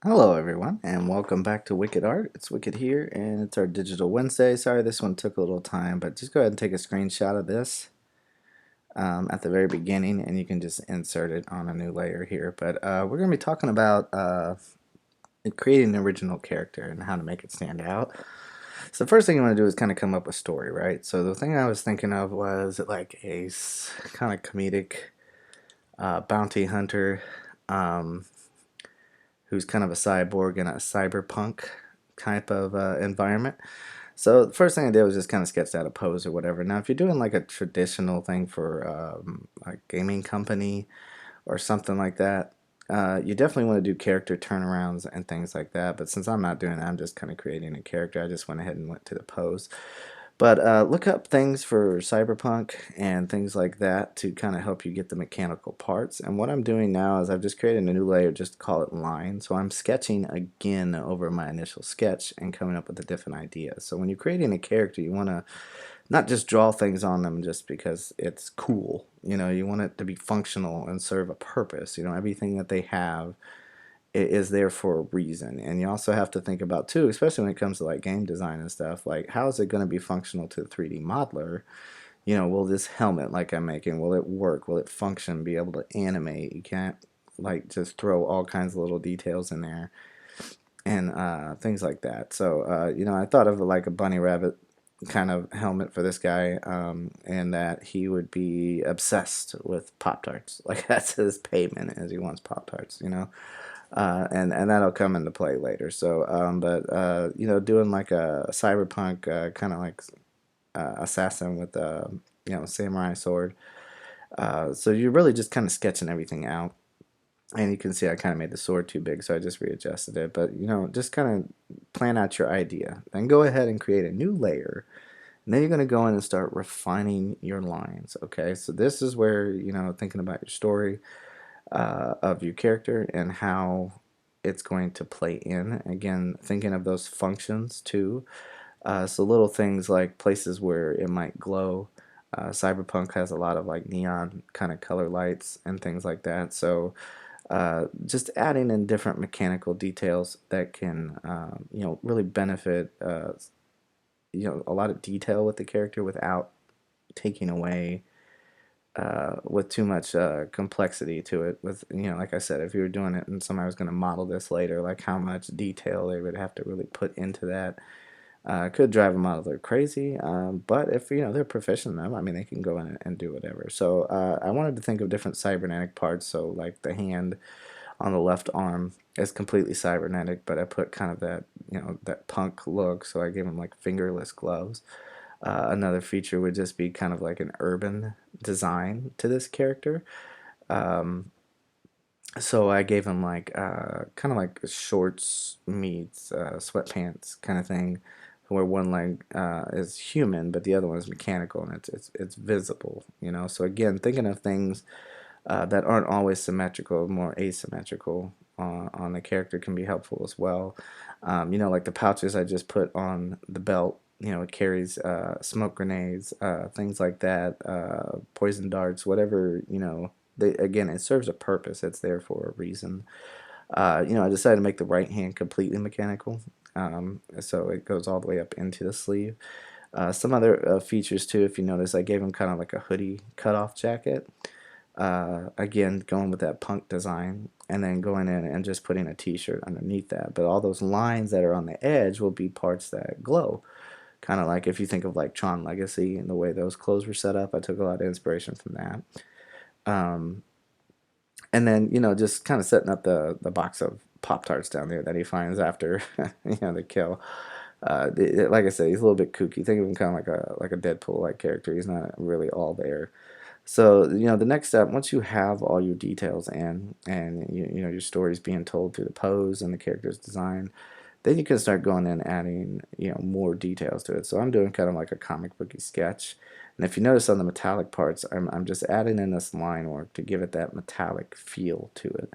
Hello, everyone, and welcome back to Wicked Art. It's Wicked here, and it's our Digital Wednesday. Sorry this one took a little time, but just go ahead and take a screenshot of this at the very beginning, and you can just insert it on a new layer here. But we're going to be talking about creating an original character and how to make it stand out. So the first thing you want to do is kind of come up with a story, right? So the thing I was thinking of was like a kind of comedic bounty hunter. Um, who's kind of a cyborg in a cyberpunk type of environment. So the first thing I did was just kind of sketch out a pose or whatever. Now, if you're doing like a traditional thing for a gaming company or something like that, you definitely want to do character turnarounds and things like that. But since I'm not doing that, I'm just kind of creating a character. I just went ahead and went to the pose. But look up things for Cyberpunk and things like that to kind of help you get the mechanical parts. And what I'm doing now is I've just created a new layer just to call it line. So I'm sketching again over my initial sketch and coming up with a different idea. So when you're creating a character, you want to not just draw things on them just because it's cool. You want it to be functional and serve a purpose. Everything that they have is there for a reason. And you also have to think about too, especially when it comes to like game design and stuff, like how is it going to be functional to the 3D modeler? Will this helmet like I'm making, will it work? Will it function, be able to animate? You can't like just throw all kinds of little details in there and things like that. So I thought of like a bunny rabbit kind of helmet for this guy, and that he would be obsessed with Pop Tarts. Like that's his payment, as he wants Pop Tarts. And that'll come into play later. So, but doing like a cyberpunk kind of like assassin with a samurai sword. So you're really just kind of sketching everything out. And you can see I kind of made the sword too big, so I just readjusted it. But just kind of plan out your idea. Then go ahead and create a new layer. And then you're going to go in and start refining your lines. Okay, so this is where thinking about your story of your character and how it's going to play in. Again, thinking of those functions too. So little things like places where it might glow. Cyberpunk has a lot of like neon kind of color lights and things like that. So just adding in different mechanical details that can really benefit a lot of detail with the character without taking away with too much complexity to it. With like I said, if you were doing it and somebody was going to model this later, like how much detail they would have to really put into that could drive a modeler crazy. But if they're proficient enough, I mean, they can go in and do whatever. So I wanted to think of different cybernetic parts. So like the hand on the left arm is completely cybernetic, but I put kind of that that punk look. So I gave him like fingerless gloves. Another feature would just be kind of like an urban design to this character. Um, so I gave him like kind of like shorts meets sweatpants kind of thing, where one leg is human, but the other one is mechanical, and it's visible. So again, thinking of things that aren't always symmetrical, more asymmetrical on the character can be helpful as well. Like the pouches I just put on the belt. It carries smoke grenades, things like that, poison darts, whatever. Again, it serves a purpose. It's there for a reason. I decided to make the right hand completely mechanical, so it goes all the way up into the sleeve. Some other features too, if you notice, I gave him kind of like a hoodie cutoff jacket. Again, going with that punk design, and then going in and just putting a t-shirt underneath that. But all those lines that are on the edge will be parts that glow. Kind of like if you think of like Tron Legacy and the way those clothes were set up, I took a lot of inspiration from that. Um, and then just kind of setting up the box of Pop Tarts down there that he finds after the kill. Like I said, he's a little bit kooky. Think of him kind of like a Deadpool like character. He's not really all there. So the next step, once you have all your details in, and your story's being told through the pose and the character's design, then you can start going in and adding more details to it. So I'm doing kind of like a comic booky sketch. And if you notice on the metallic parts, I'm just adding in this line work to give it that metallic feel to it.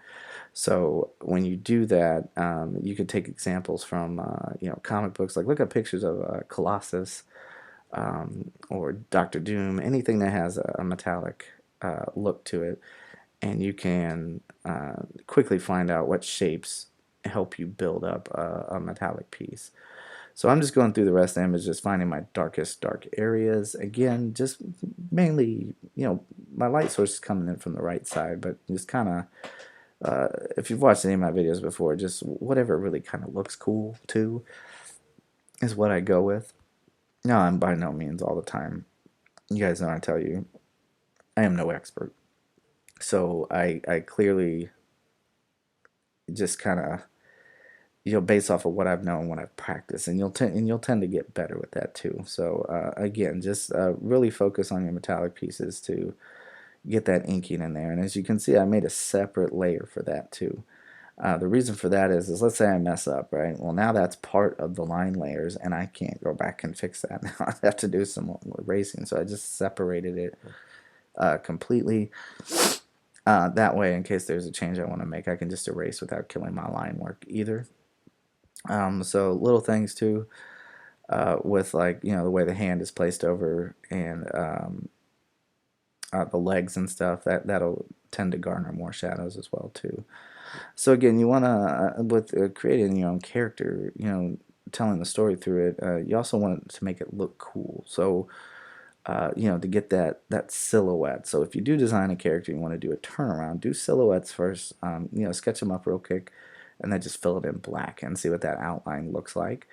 So when you do that, you could take examples from comic books. Like look at pictures of Colossus, or Doctor Doom, anything that has a metallic look to it, and you can quickly find out what shapes help you build up a metallic piece. So I'm just going through the rest of the image, just finding my darkest dark areas. Again, just mainly, my light source is coming in from the right side, but just kind of, if you've watched any of my videos before, just whatever really kind of looks cool too is what I go with. No, I'm by no means all the time. You guys know I tell you, I am no expert. So I clearly just kind of, based off of what I've known, what I've practiced, and you'll tend to get better with that too. So again, just really focus on your metallic pieces to get that inking in there. And as you can see, I made a separate layer for that too. The reason for that is let's say I mess up, right? Well, now that's part of the line layers, and I can't go back and fix that. Now I have to do some more erasing, so I just separated it completely. That way, in case there's a change I want to make, I can just erase without killing my line work either. So little things too, with like the way the hand is placed over and the legs and stuff. That'll tend to garner more shadows as well too. So again, you want to with creating your own character, telling the story through it. You also want to make it look cool. So to get that silhouette. So if you do design a character, you want to do a turnaround. Do silhouettes first. Sketch them up real quick, and then just fill it in black and see what that outline looks like.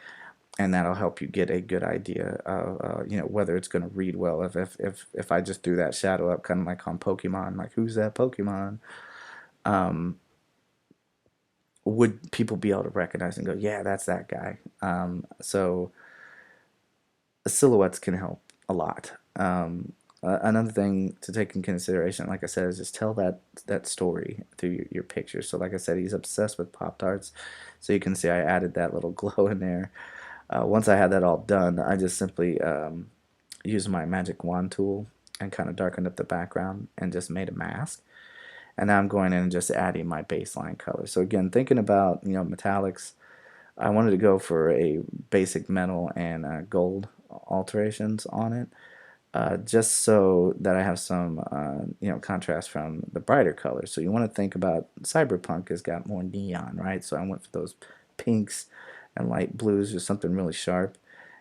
And that'll help you get a good idea of whether it's going to read well. If I just threw that shadow up, kind of like on Pokemon, like who's that Pokemon? Would people be able to recognize and go, yeah, that's that guy? So silhouettes can help a lot. Another thing to take in consideration, like I said, is just tell that story through your pictures. So like I said, he's obsessed with Pop-Tarts. So you can see I added that little glow in there. Once I had that all done, I just simply used my magic wand tool and kind of darkened up the background and just made a mask. And now I'm going in and just adding my baseline color. So again, thinking about metallics, I wanted to go for a basic metal and gold alterations on it, just so that I have some contrast from the brighter colors. So you want to think about Cyberpunk has got more neon, right? So I went for those pinks and light blues, or something really sharp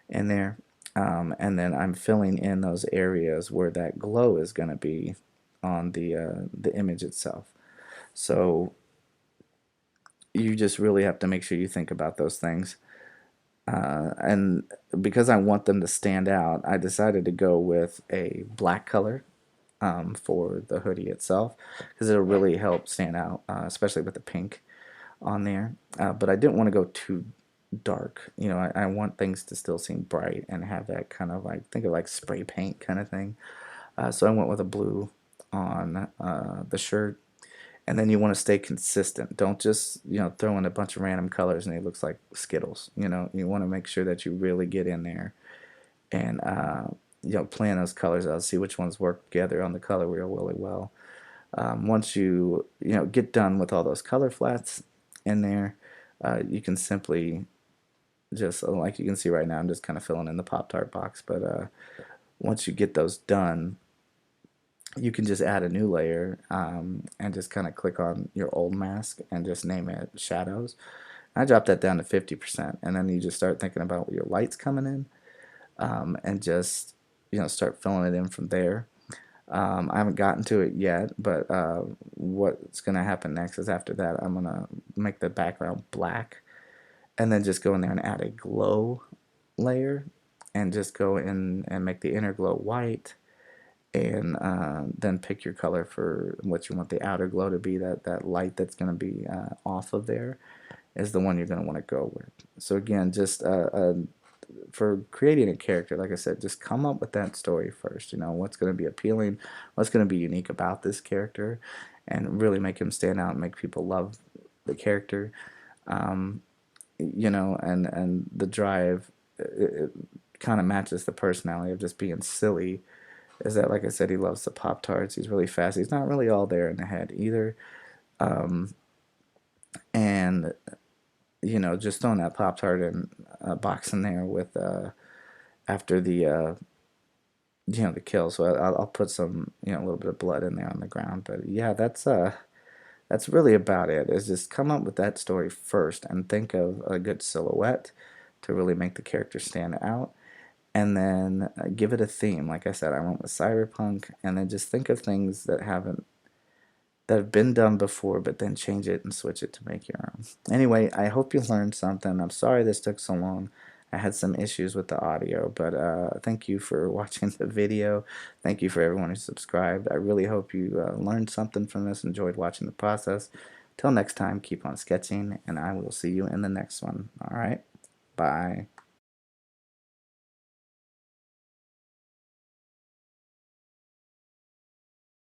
in there. And then I'm filling in those areas where that glow is going to be on the image itself. So you just really have to make sure you think about those things. And because I want them to stand out, I decided to go with a black color for the hoodie itself, because it'll really help stand out, especially with the pink on there. But I didn't want to go too dark. I want things to still seem bright and have that kind of like, think of like spray paint kind of thing. So I went with a blue on the shirt. And then you want to stay consistent. Don't just throw in a bunch of random colors and it looks like Skittles. You want to make sure that you really get in there and plan those colors out, see which ones work together on the color wheel really well. Once you get done with all those color flats in there, you can simply just, like you can see right now, I'm just kind of filling in the Pop-Tart box. But once you get those done, you can just add a new layer and just kind of click on your old mask and just name it shadows. I dropped that down to 50%, and then you just start thinking about your lights coming in, and just start filling it in from there. I haven't gotten to it yet, but what's going to happen next is after that I'm going to make the background black, and then just go in there and add a glow layer, and just go in and make the inner glow white, and then pick your color for what you want the outer glow to be. That light that's going to be off of there is the one you're going to want to go with. So again, just for creating a character, like I said, just come up with that story first. What's going to be appealing, what's going to be unique about this character, and really make him stand out and make people love the character. And the drive, it kind of matches the personality of just being silly. Is that, like I said, he loves the Pop-Tarts. He's really fast. He's not really all there in the head either. And, just throwing that Pop-Tart in a box in there with, after the kill. So I'll put some, a little bit of blood in there on the ground. But yeah, that's that's really about it, is just come up with that story first and think of a good silhouette to really make the character stand out, and then give it a theme. Like I said, I went with cyberpunk, and then just think of things that have been done before, but then change it and switch it to make your own. Anyway, I hope you learned something. I'm sorry this took so long. I had some issues with the audio, but thank you for watching the video. Thank you for everyone who subscribed. I really hope you learned something from this, enjoyed watching the process. Till next time, keep on sketching, and I will see you in the next one. All right, bye.